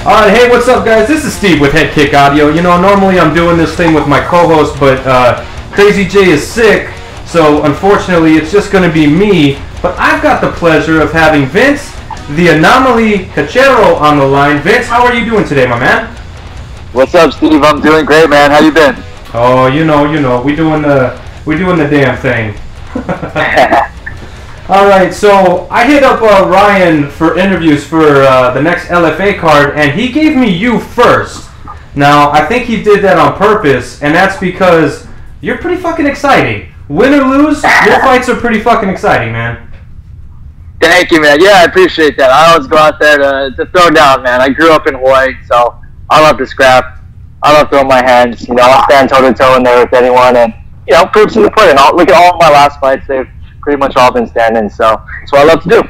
Alright, hey, what's up, guys? This is Steve with Head Kick Audio. You know, normally I'm doing this thing with my co-host, but Crazy J is sick, so unfortunately it's just going to be me. But I've got the pleasure of having Vince, the Anomaly Cachero, on the line. Vince, how are you doing today, my man? What's up, Steve? I'm doing great, man. How you been? Oh, you know, we doing the damn thing. Alright, so I hit up Ryan for interviews for the next LFA card, and he gave me you first. Now, I think he did that on purpose, and that's because you're pretty fucking exciting. Win or lose, your fights are pretty fucking exciting, man. Thank you, man. Yeah, I appreciate that. I always go out there to throw down, man. I grew up in Hawaii, so I love to scrap. I love throwing my hands. You know, I'll stand toe-to-toe in there with anyone, and, you know, proofs in the pudding. Look at all of my last fights. They've pretty much all been standing, so that's what I love to do.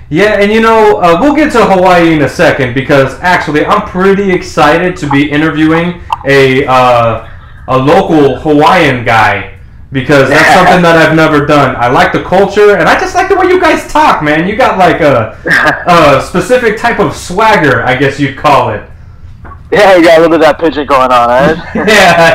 Yeah, and you know, we'll get to Hawaii in a second, because actually I'm pretty excited to be interviewing a local Hawaiian guy, because that's something that I've never done. I like the culture, and I just like the way you guys talk, man. You got like a specific type of swagger, I guess you'd call it. Yeah, you got a little bit of that pitching going on, right?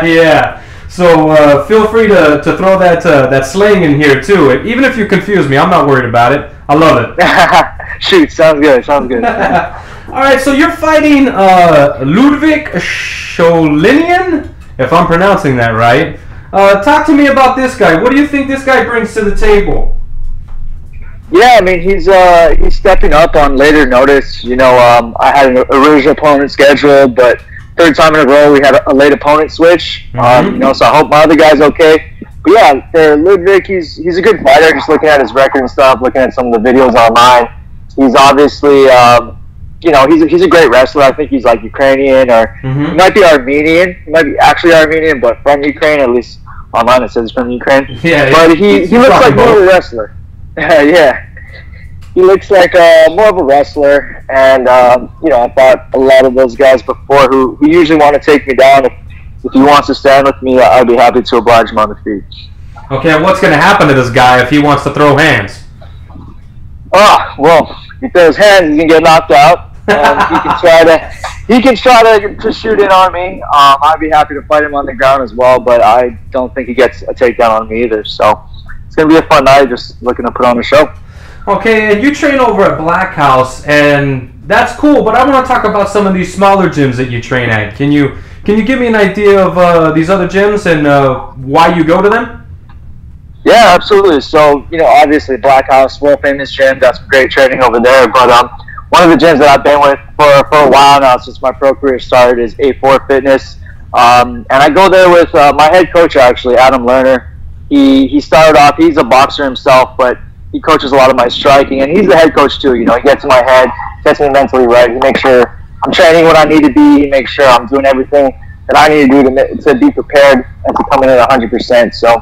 Yeah. So feel free to throw that slang in here too. Even if you confuse me, I'm not worried about it. I love it. Shoot, sounds good. Sounds good. All right, so you're fighting Ludwig Scholinian, if I'm pronouncing that right. Talk to me about this guy. What do you think this guy brings to the table? Yeah, I mean, he's stepping up on later notice. You know, I had an original opponent scheduled, but third time in a row we had a late opponent switch. You know, so I hope my other guy's okay. But yeah, for Ludwig, he's a good fighter. Just looking at his record and stuff, looking at some of the videos online, he's obviously, you know, he's a great wrestler. I think he's like Ukrainian, or he might be Armenian. He might be actually Armenian, but from Ukraine. At least online it says he's from Ukraine. Yeah, but he looks like more of a wrestler. Yeah. He looks like more of a wrestler, and you know, I fought a lot of those guys before who usually want to take me down. If he wants to stand with me, I'd be happy to oblige him on the feet. Okay, what's going to happen to this guy if he wants to throw hands? Oh, well, if he throws hands, he's going to get knocked out. He can try to shoot in on me. I'd be happy to fight him on the ground as well, but I don't think he gets a takedown on me either. So it's going to be a fun night, just looking to put on a show. Okay, and you train over at Black House, and that's cool, but I want to talk about some of these smaller gyms that you train at. Can you give me an idea of these other gyms and why you go to them? Yeah, absolutely. So, you know, obviously Black House, world famous gym, got some great training over there, but one of the gyms that I've been with for a while now, since my pro career started, is A4 Fitness, and I go there with my head coach, actually, Adam Lerner. He started off, he's a boxer himself, but he coaches a lot of my striking, and he's the head coach too. You know, he gets in my head, gets me mentally right. He makes sure I'm training what I need to be. He makes sure I'm doing everything that I need to do to be prepared and to come in at 100%. So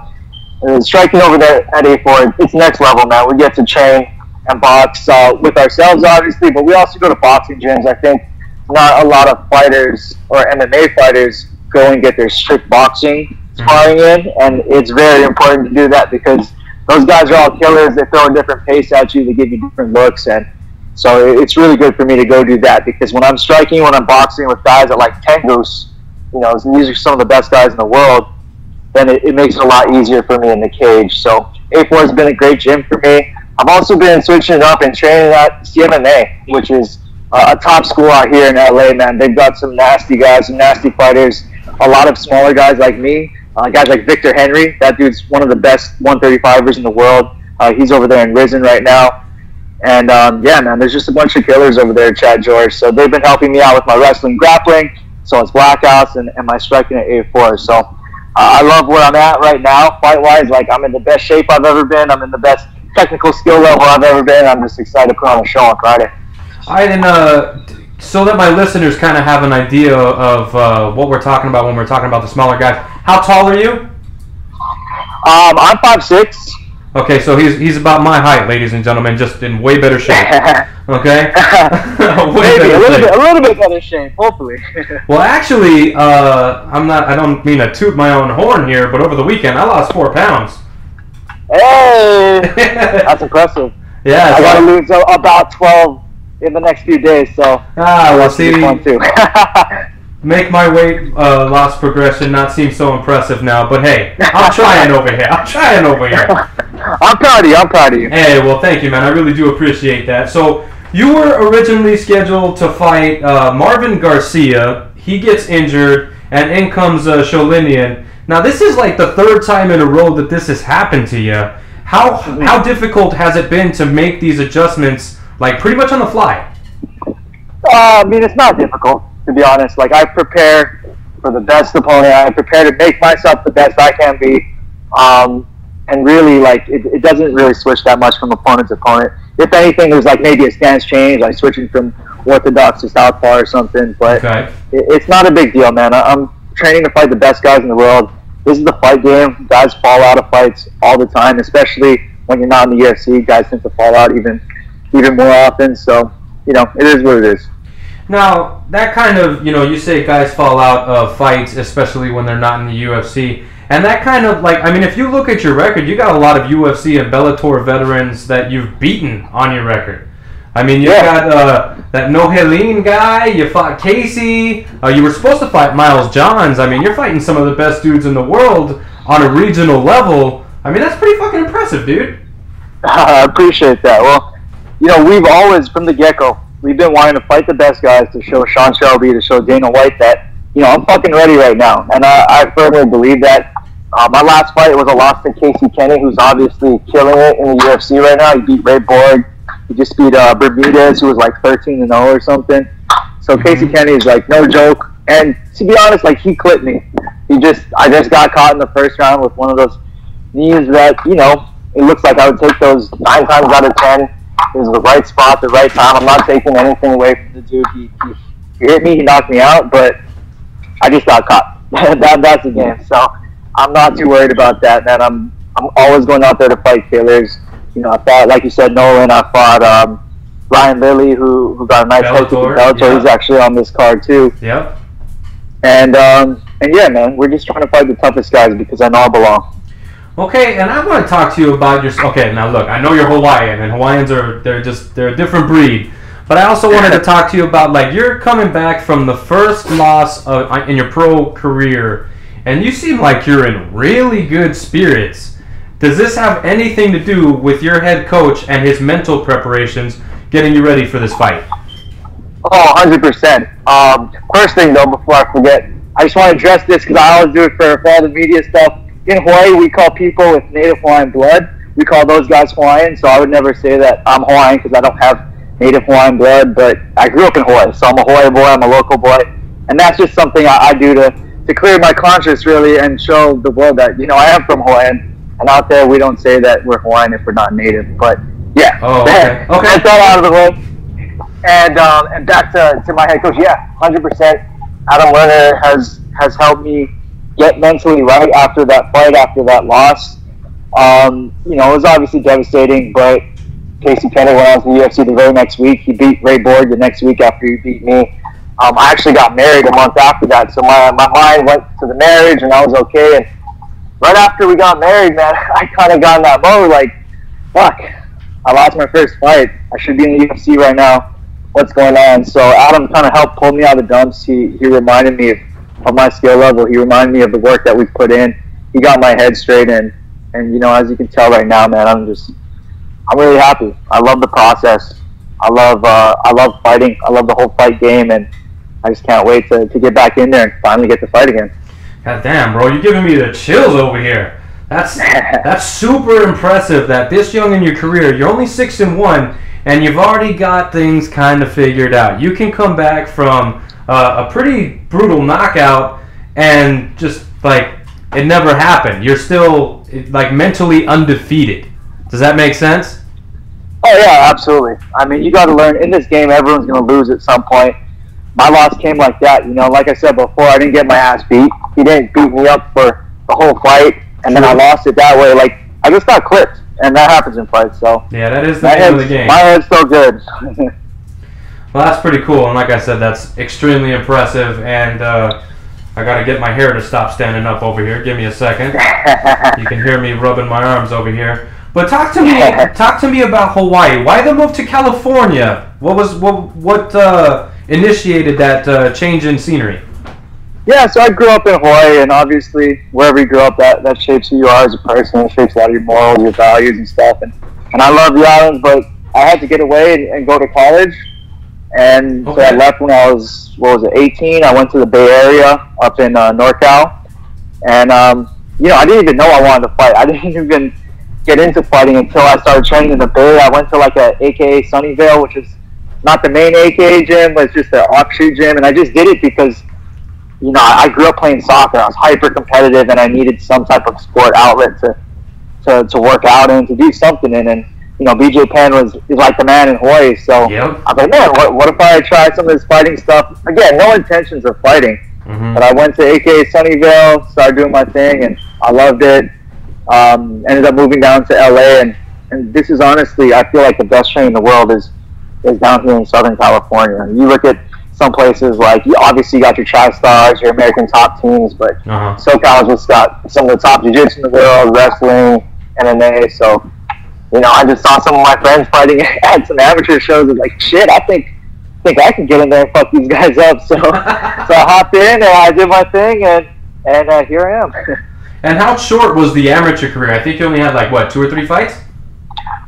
striking over there at A4, it's next level, man. We get to train and box with ourselves, obviously, but we also go to boxing gyms. I think not a lot of fighters or MMA fighters go and get their strict boxing sparring in, and it's very important to do that because those guys are all killers. They throw a different pace at you. They give you different looks. And so it's really good for me to go do that because when I'm striking, when I'm boxing with guys at like 10 goose, you know, these are some of the best guys in the world, then it makes it a lot easier for me in the cage. So A4 has been a great gym for me. I've also been switching it up and training at CMMA, which is a top school out here in LA, man. They've got some nasty guys, some nasty fighters, a lot of smaller guys like me. Guys like Victor Henry, that dude's one of the best 135ers in the world. He's over there in Risen right now. And yeah, man, there's just a bunch of killers over there at Chad George. So they've been helping me out with my wrestling grappling. So it's Black House and my striking at A4. So I love where I'm at right now, fight-wise. Like, I'm in the best shape I've ever been. I'm in the best technical skill level I've ever been. I'm just excited to put on a show on Friday. All right, and so that my listeners kind of have an idea of what we're talking about when we're talking about the smaller guys. How tall are you? I'm 5'6". Okay, so he's about my height, ladies and gentlemen, just in way better shape. Okay, maybe a little bit better shape, hopefully. Well, actually, I don't mean to toot my own horn here, but over the weekend I lost 4 pounds. Hey, that's impressive. Yeah, I gotta lose about 12 in the next few days. So well, see, fun too. make my weight loss progression not seem so impressive now. But hey, I'm trying over here. I'm proud of you. Hey, well, thank you, man. I really do appreciate that. So you were originally scheduled to fight Marvin Garcia. He gets injured, and in comes Sholinian. Now, this is like the third time in a row that this has happened to you. How difficult has it been to make these adjustments, like pretty much on the fly? I mean, it's not difficult, to be honest. Like, I prepare for the best opponent. I prepare to make myself the best I can be. And really, like, it doesn't really switch that much from opponent to opponent. If anything, there's like maybe a stance change, like switching from orthodox to southpaw or something. But it's not a big deal, man. I'm training to fight the best guys in the world. This is the fight game. Guys fall out of fights all the time, especially when you're not in the UFC. Guys tend to fall out even more often. So, you know, it is what it is. Now, that kind of, you know, you say guys fall out of fights, especially when they're not in the UFC. And that kind of, like, I mean, if you look at your record, you got a lot of UFC and Bellator veterans that you've beaten on your record. I mean, you got that Nohelin guy, you fought Casey, you were supposed to fight Miles Johns. I mean, you're fighting some of the best dudes in the world on a regional level. I mean, that's pretty fucking impressive, dude. I appreciate that. Well, you know, we've always, from the get-go, we've been wanting to fight the best guys to show Sean Shelby, to show Dana White that, you know, I'm fucking ready right now. And I firmly believe that. My last fight was a loss to Casey Kenny, who's obviously killing it in the UFC right now. He beat Ray Borg. He just beat Bermudez, who was like 13-0 or something. So Casey Kenny is like no joke. And to be honest, like he clipped me. I just got caught in the first round with one of those knees that, you know, it looks like I would take those 9 times out of 10. It was the right spot, the right time. I'm not taking anything away from the dude. He hit me, he knocked me out, but I just got caught. That's the game. So I'm not too worried about that, man. I'm always going out there to fight killers. You know, I fought, like you said, Nolan. I fought Ryan Lilly, who got a nice fight with Bellator. Yeah. He's actually on this card too. Yep. And yeah, man, we're just trying to fight the toughest guys because I know I belong. Okay, and I want to talk to you about your. Okay, now look, I know you're Hawaiian, and Hawaiians they're a different breed. But I also wanted to talk to you about, like, you're coming back from the first loss in your pro career, and you seem like you're in really good spirits. Does this have anything to do with your head coach and his mental preparations getting you ready for this fight? Oh, 100%. First thing, though, before I forget, I just want to address this because I always do it for all the media stuff. In Hawaii, we call people with native Hawaiian blood, we call those guys Hawaiian, so I would never say that I'm Hawaiian because I don't have native Hawaiian blood, but I grew up in Hawaii, so I'm a Hawaii boy, I'm a local boy, and that's just something I do to clear my conscience, really, and show the world that, you know, I am from Hawaii, and out there we don't say that we're Hawaiian if we're not native, but yeah. Oh, okay. That's all out of the way. And back to my head coach, yeah, 100%. Adam Lerner has helped me get mentally right after that fight, after that loss. You know, it was obviously devastating, but Casey Kenny went on to the UFC the very next week. He beat Ray Borg the next week after he beat me. I actually got married a month after that, so my mind went to the marriage, and I was okay. And right after we got married, man, I kind of got in that mode, like, fuck, I lost my first fight. I should be in the UFC right now. What's going on? So Adam kind of helped pull me out of the dumps. He reminded me of my skill level. He reminded me of the work that we put in. He got my head straight, and you know, as you can tell right now, man, I'm really happy. I love the process. I love fighting. I love the whole fight game, and I just can't wait to get back in there and finally get to fight again. God damn, bro, you're giving me the chills over here. That's super impressive that this young in your career, you're only 6-1, and you've already got things kind of figured out. You can come back from a pretty brutal knockout and just, like, it never happened. You're still, like, mentally undefeated. Does that make sense? Oh, yeah, absolutely. I mean, you got to learn, in this game, everyone's going to lose at some point. My loss came like that. You know, like I said before, I didn't get my ass beat. He didn't beat me up for the whole fight, and then I lost it that way. Like, I just got clipped, and that happens in fights. So yeah, that is the name of the game. My head's so good. Well, that's pretty cool, and like I said, that's extremely impressive, and I got to get my hair to stop standing up over here. Give me a second. You can hear me rubbing my arms over here. But talk to me about Hawaii. Why the move to California? What initiated that change in scenery? Yeah, so I grew up in Hawaii, and obviously wherever you grow up, that shapes who you are as a person. It shapes a lot of your morals, your values, and stuff. And I love the island, but I had to get away and go to college. And so I left when I was 18. I went to the Bay Area up in NorCal, and I didn't even know I wanted to fight. I didn't even get into fighting until I started training in the Bay. I went to like a AKA Sunnyvale, which is not the main AKA gym, but it's just an offshoot gym, and I just did it because I grew up playing soccer. I was hyper competitive, and I needed some type of sport outlet to work out in, to do something in. And BJ Penn is like the man in Hawaii. So I was like, man, what if I try some of this fighting stuff? Again, no intentions of fighting. But I went to AKA Sunnyvale, started doing my thing, and I loved it. Ended up moving down to LA, and this is honestly, I feel like the best training in the world is down here in Southern California. You look at some places like, you obviously got your Tri-Stars, your American top teams, but SoCal has just got some of the top jiu-jitsu in the world, wrestling, MMA. So, I just saw some of my friends fighting at some amateur shows. And like, shit, I think I can get in there and fuck these guys up. So I hopped in and I did my thing, and here I am. And how short was the amateur career? I think you only had like, what, 2 or 3 fights?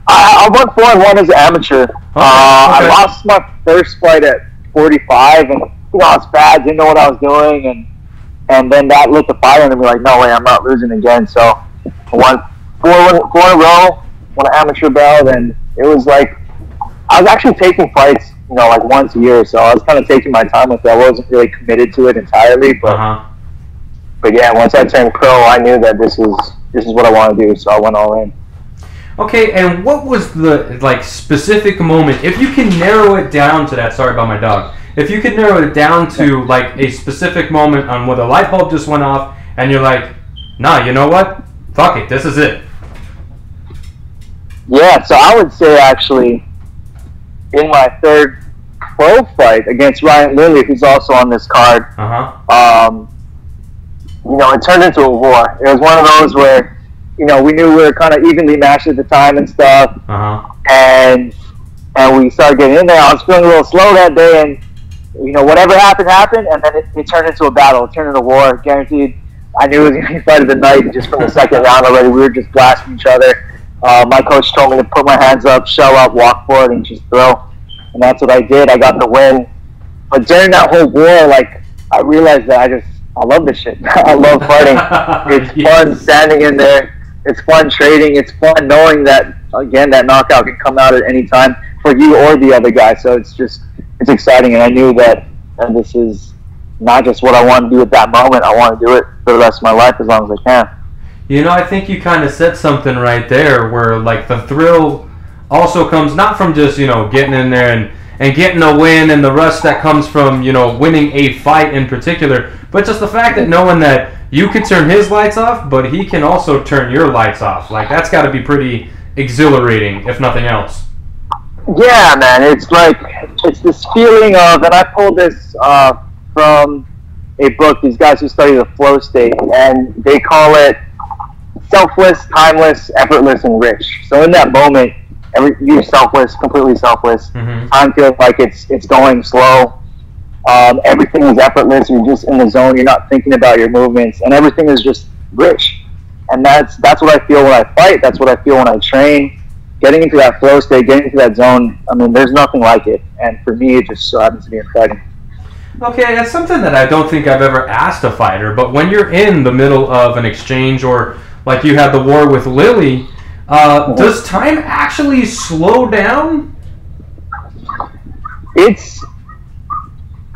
I won 4-1 as an amateur. I lost my first fight at 45, and I was bad, didn't know what I was doing, and then that lit the fire and me like, no way, I'm not losing again. So I won 4 in a row, won an amateur belt, and it was like, I was actually taking fights, like once a year, so I was kind of taking my time with it. I wasn't really committed to it entirely, but yeah, once I turned pro, I knew that this is what I want to do, so I went all in. Okay, and what was the specific moment, if you can narrow it down to that, sorry about my dog, if you could narrow it down to like a specific moment on where the light bulb just went off and you're like, nah, you know what, fuck it, this is it. Yeah, so I would say actually in my third pro fight against Ryan Lilly, who's also on this card, it turned into a war. It was one of those where we knew we were kind of evenly matched at the time and stuff. And we started getting in there. I was feeling a little slow that day, and whatever happened, and then it turned into a battle. It turned into a war, guaranteed. I knew it was going to be fight of the night just from the second round already. We were just blasting each other. My coach told me to put my hands up, shell up, walk forward, and just throw. And that's what I did. I got the win. But during that whole war, I realized that I love this shit. I love fighting. It's fun standing in there. It's fun trading. It's fun knowing that, again, that knockout can come out at any time for you or the other guy. So it's exciting. And I knew that this is not just what I want to do at that moment. I want to do it for the rest of my life as long as I can. I think you kind of said something right there where, the thrill also comes not from just, getting in there and getting a win and the rush that comes from, winning a fight in particular, but just the fact that knowing that you could turn his lights off, but he can also turn your lights off. That's got to be pretty exhilarating, if nothing else. Yeah, man. It's this feeling of, and I pulled this from a book, these guys who study the flow state, and they call it selfless, timeless, effortless, and rich. So in that moment, you're selfless, completely selfless. Time feels like it's going slow. Everything is effortless. You're just in the zone. You're not thinking about your movements, and everything is just rich. And that's what I feel when I fight. That's what I feel when I train. Getting into that flow state, getting into that zone. I mean, there's nothing like it. And for me, it just so happens to be in fighting. Okay, that's something that I don't think I've ever asked a fighter. But when you're in the middle of an exchange, or like you had the war with Lilly, does time actually slow down?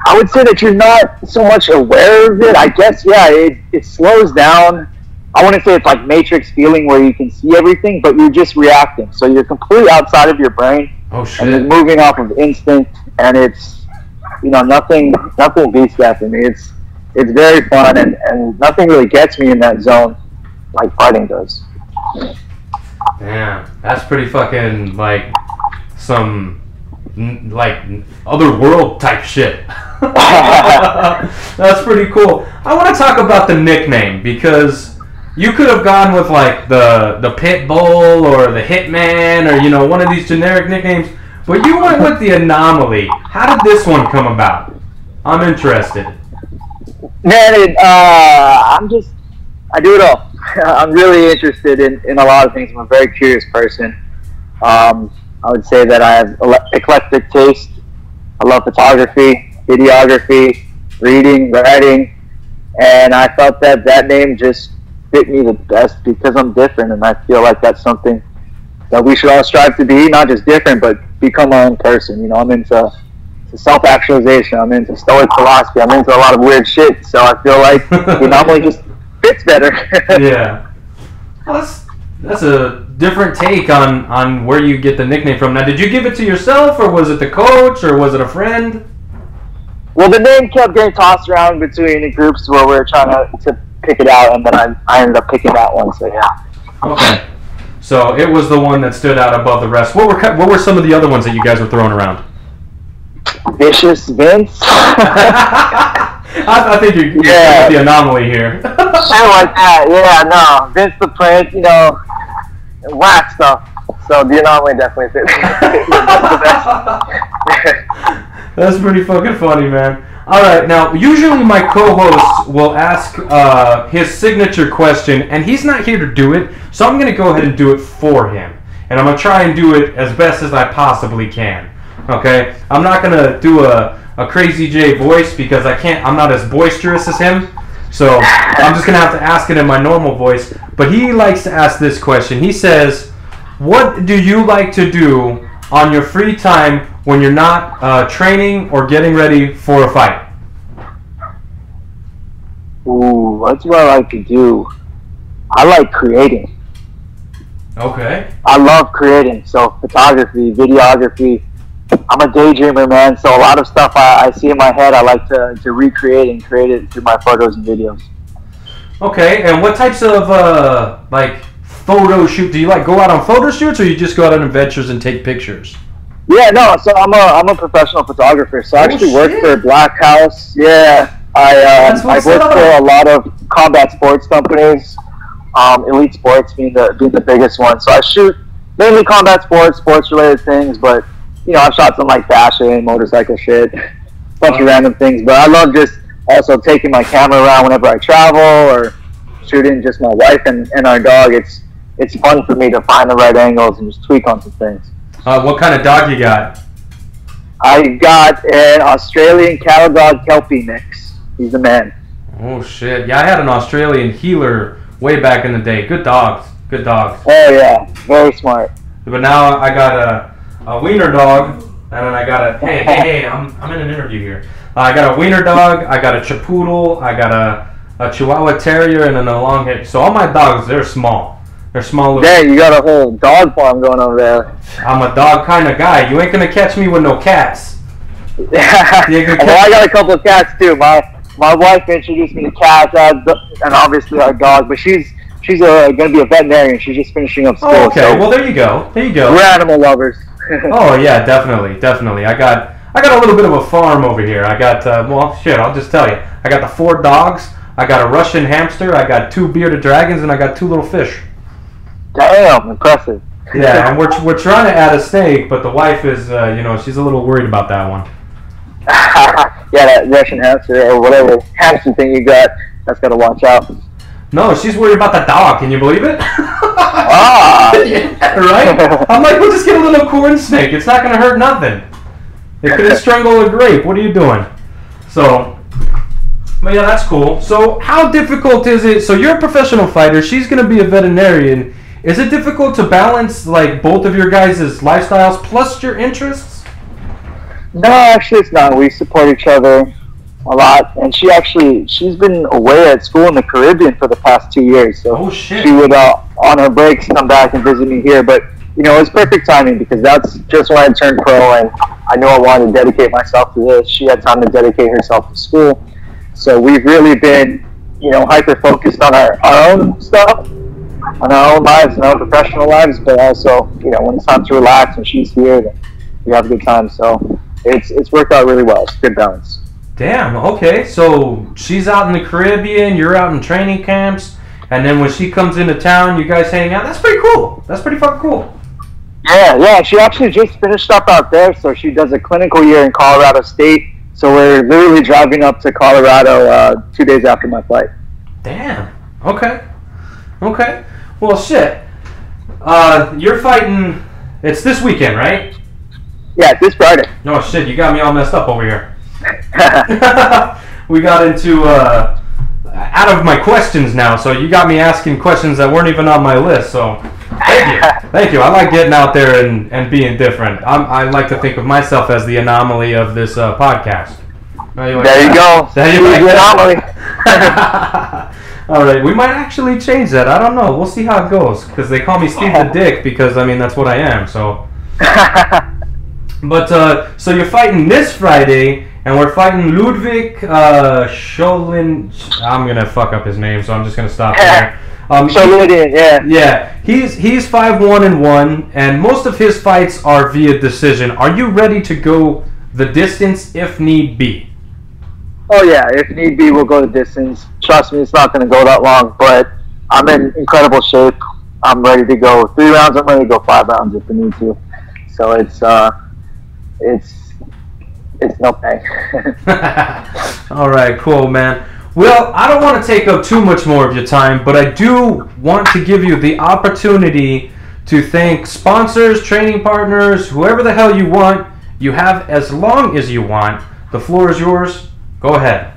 I would say that you're not so much aware of it. I guess, yeah, it slows down. I wouldn't say it's like Matrix feeling where you can see everything, but you're just reacting. So you're completely outside of your brain. Oh, shit. And you're moving off of instinct, and it's, nothing beats that for me. It's very fun, and nothing really gets me in that zone like fighting does. Damn, that's pretty fucking, some, other world type shit. That's pretty cool. I want to talk about the nickname, because You could have gone with like the Pit Bull or the Hitman or one of these generic nicknames, but you went with the Anomaly. How did this one come about? I'm interested. Man, I do it all. I'm really interested in a lot of things. I'm a very curious person. I would say that I have eclectic taste. I love photography, videography, reading, writing, and I felt that name just fit me the best because I'm different, and I feel like that's something that we should all strive to be, not just different, but become our own person. I'm into self-actualization. I'm into Stoic philosophy. I'm into a lot of weird shit, so I feel like the Anomaly just fits better. Yeah. Well, that's a different take on where you get the nickname from. Now, did you give it to yourself, or was it the coach, or was it a friend? Well, the name kept getting tossed around between the groups where we were trying to pick it out, and then I ended up picking that one, so yeah. Okay. So it was the one that stood out above the rest. What were some of the other ones that you guys were throwing around? Vicious Vince. I think you're with the Anomaly here. I like that. Yeah, no. Vince the Prince, whack stuff. So the Anomaly definitely fits. That's pretty fucking funny, man. All right, now usually my co-host will ask his signature question, and he's not here to do it, so I'm going to go ahead and do it for him, and I'm going to try and do it as best as I possibly can. Okay, I'm not going to do a Crazy J voice because I'm not as boisterous as him, so I'm just going to have to ask it in my normal voice. But he likes to ask this question. He says, what do you like to do on your free time when you're not training or getting ready for a fight? Ooh, what's what I like to do? I like creating. Okay. I love creating, so photography, videography. I'm a daydreamer, man, so a lot of stuff I see in my head I like to recreate and create it through my photos and videos. Okay, and what types of photo shoot? Do you go out on photo shoots, or you just go out on adventures and take pictures? Yeah, no, so I'm a professional photographer, so I actually work for Black House. Yeah, I work for a lot of combat sports companies, Elite Sports being the biggest one. So I shoot mainly combat sports related things, but I've shot some fashion, motorcycle shit, bunch of random things. But I love just also taking my camera around whenever I travel or shooting just my wife and our dog. It's fun for me to find the right angles and just tweak on some things. What kind of dog you got? I got an Australian cattle dog Kelpie mix. He's the man. Oh shit! Yeah, I had an Australian healer way back in the day. Good dogs. Good dogs. Oh yeah, very smart. But now I got a wiener dog, and then I got a hey, I'm in an interview here. I got a wiener dog, I got a Chipoodle, I got a Chihuahua Terrier, and then a long hair. So all my dogs, they're small. They're small. Yeah, you got a whole dog farm going over there. I'm a dog kind of guy. You ain't gonna catch me with no cats. Well, I got a couple of cats too. My wife introduced me to cats and obviously our dog, but she's going to be a veterinarian. She's just finishing up school. Oh, okay, so well there you go. We're animal lovers. Oh yeah, definitely. I got a little bit of a farm over here. I got I'll just tell you. I got the 4 dogs. I got a Russian hamster. I got 2 bearded dragons, and I got 2 little fish. Damn, impressive. Yeah, and we're trying to add a snake, but the wife is she's a little worried about that one. Yeah, that Russian hamster or whatever hamster thing you got, that's got to watch out. No, she's worried about the dog. Can you believe it? Yeah, right? I'm like, we'll just get a little corn snake. It's not going to hurt nothing. It could strangle a grape. What are you doing? So, but yeah, that's cool. So how difficult is it? So you're a professional fighter. She's going to be a veterinarian. Is it difficult to balance both of your guys' lifestyles plus your interests? No, actually it's not. We support each other a lot, and she's been away at school in the Caribbean for the past 2 years. So she would on her breaks come back and visit me here. But it was perfect timing because that's just when I turned pro, and I knew I wanted to dedicate myself to this. She had time to dedicate herself to school, so we've really been hyper focused on our own stuff, on our own lives and our own professional lives, but also when it's time to relax and she's here, then we have a good time. So it's worked out really well. It's a good balance. Damn, okay. So she's out in the Caribbean, you're out in training camps, and then when she comes into town, you guys hang out. That's pretty cool. That's pretty fucking cool. Yeah. She actually just finished up out there, so she does a clinical year in Colorado State. So we're literally driving up to Colorado 2 days after my flight. Damn. Okay. Well, shit. You're fighting. It's this weekend, right? Yeah, it's this Friday. No shit. You got me all messed up over here. We got into out of my questions now, so you got me asking questions that weren't even on my list. So thank you. I like getting out there and being different. I like to think of myself as the anomaly of this podcast. There you go. The anomaly. All right, we might actually change that. I don't know. We'll see how it goes, because they call me Steve the Dick, because I mean that's what I am. So, but so you're fighting this Friday, and we're fighting Ludwig Scholin. I'm gonna fuck up his name, so I'm just gonna stop there. Yeah. He's 5-1-1, and most of his fights are via decision. Are you ready to go the distance if need be? Oh yeah, if need be, we'll go the distance. Trust me, it's not going to go that long, but I'm in incredible shape. I'm ready to go 3 rounds. I'm ready to go 5 rounds if we need to. So it's no pain. All right, cool, man. Well, I don't want to take up too much more of your time, but I do want to give you the opportunity to thank sponsors, training partners, whoever the hell you want. You have as long as you want. The floor is yours. Go ahead.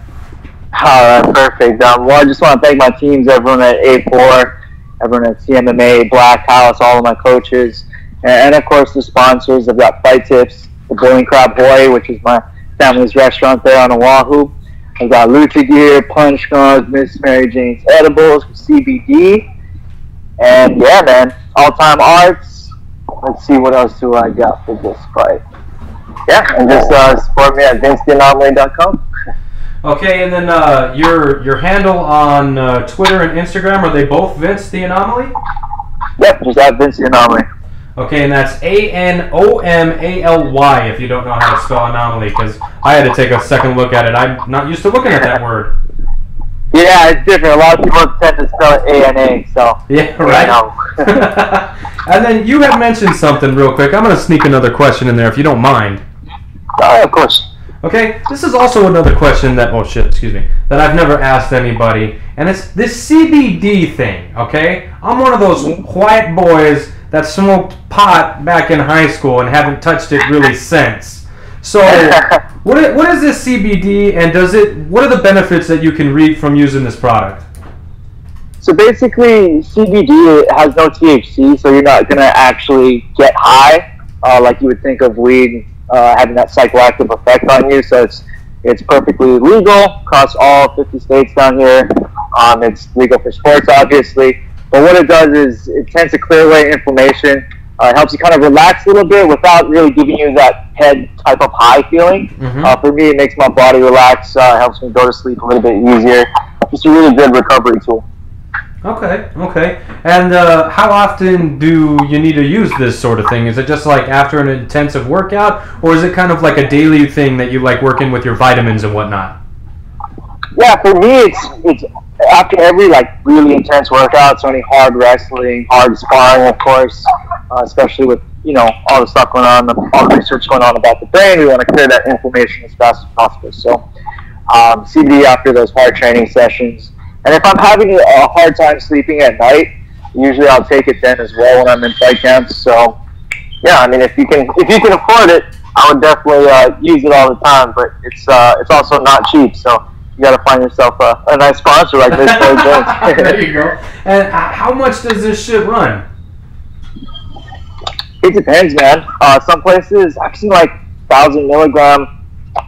All right, perfect. Well, I just want to thank my teams, everyone at A4, everyone at CMMA, Black House, all of my coaches, and of course the sponsors. I've got Fight Tips, the Boiling Crab Boy, which is my family's restaurant there on Oahu. I've got Lucha Gear, Punch Guns, Miss Mary Jane's Edibles, CBD, and yeah, man, All Time Arts. Let's see what else do I got for this fight. Yeah, and just support me at VinceTheAnomaly.com. Okay, and then your handle on Twitter and Instagram, are they both Vince the Anomaly? Yep, just at Vince the Anomaly. Okay, and that's ANOMALY if you don't know how to spell anomaly, because I had to take a second look at it. I'm not used to looking at that word. Yeah, it's different. A lot of people tend to spell it ANA, so. Yeah, right. And then you had mentioned something real quick. I'm going to sneak another question in there if you don't mind. Oh, of course. Okay, this is also another question that, that I've never asked anybody, and it's this CBD thing, okay? I'm one of those white boys that smoked pot back in high school and haven't touched it really since. So, what is this CBD, and what are the benefits that you can reap from using this product? So basically, CBD has no THC, so you're not going to actually get high like you would think of weed having that psychoactive effect on you. So it's perfectly legal across all 50 states down here. It's legal for sports, obviously. But what it does is it tends to clear away inflammation. It helps you kind of relax a little bit without really giving you that head type of high feeling. Mm-hmm. For me, it makes my body relax. Helps me go to sleep a little bit easier. Just a really good recovery tool. Okay. And how often do you need to use this sort of thing? Is it just like after an intensive workout, or is it kind of like a daily thing that you like working with your vitamins and whatnot? Yeah, for me, it's after every like really intense workout. So any hard wrestling, hard sparring, of course, especially with all the stuff going on, all the research going on about the brain. We want to clear that inflammation as fast as possible. So CBD after those hard training sessions. And if I'm having a hard time sleeping at night, usually I'll take it then as well when I'm in fight camps. So, yeah, I mean, if you can afford it, I would definitely use it all the time. But it's also not cheap, so you got to find yourself a nice sponsor like this. There you go. And how much does this shit run? It depends, man. Some places I've seen like 1,000 milligram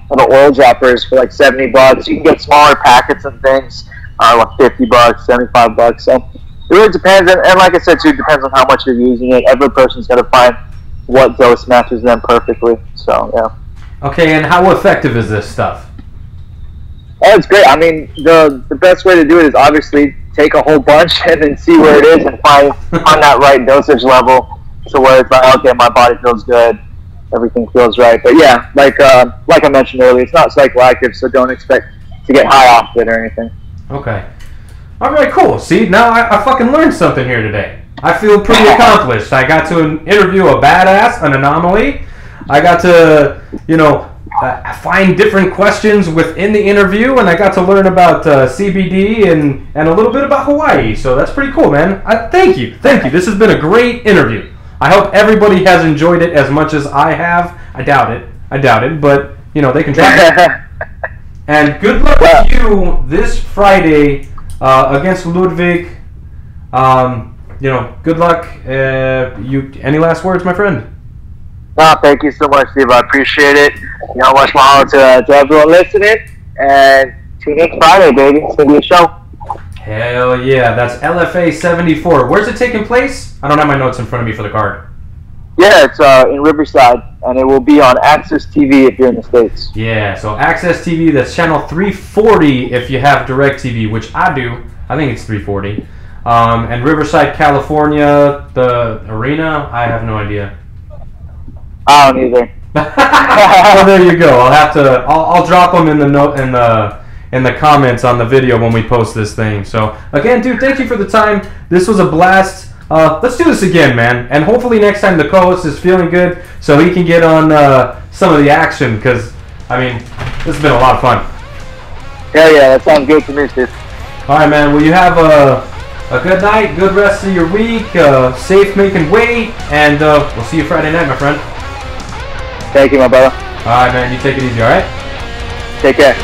little oil droppers for like $70. You can get smaller packets and things. Like $50, $75. So it really depends, and like I said too, it depends on how much you're using it. Every person's got to find what dose matches them perfectly. So yeah. Okay, and how effective is this stuff? Oh, it's great. I mean, the best way to do it is obviously take a whole bunch and then see where it is and find that right dosage level to where it's like, okay, my body feels good, everything feels right. But yeah, like I mentioned earlier, it's not psychoactive, so don't expect to get high off it or anything. Okay. All right, cool. See, now I fucking learned something here today. I feel pretty accomplished. I got to interview a badass, an anomaly. I got to, find different questions within the interview, and I got to learn about CBD and a little bit about Hawaii. So that's pretty cool, man. Thank you. This has been a great interview. I hope everybody has enjoyed it as much as I have. I doubt it, but they can try. And good luck with you this Friday against Ludwig. Good luck. Any last words, my friend? No, thank you so much, Steve. I appreciate it. Much more to everyone listening. And tune in Friday, baby. It's going to be a show. Hell yeah. That's LFA 74. Where's it taking place? I don't have my notes in front of me for the card. Yeah, it's in Riverside, and it will be on Access TV if you're in the States. Yeah, so Access TV, that's channel 340 if you have DirecTV, which I do. I think it's 340. And Riverside, California, the arena, I have no idea. I don't either. Well, there you go. I'll drop them in the comments on the video when we post this thing. So again, dude, thank you for the time. This was a blast. Let's do this again, man. And hopefully next time the co-host is feeling good so he can get on some of the action, because, this has been a lot of fun. Yeah, that sounds good to me, Steve. All right, man. Well, you have a good night, good rest of your week, safe making weight, and we'll see you Friday night, my friend. Thank you, my brother. All right, man. You take it easy, all right? Take care.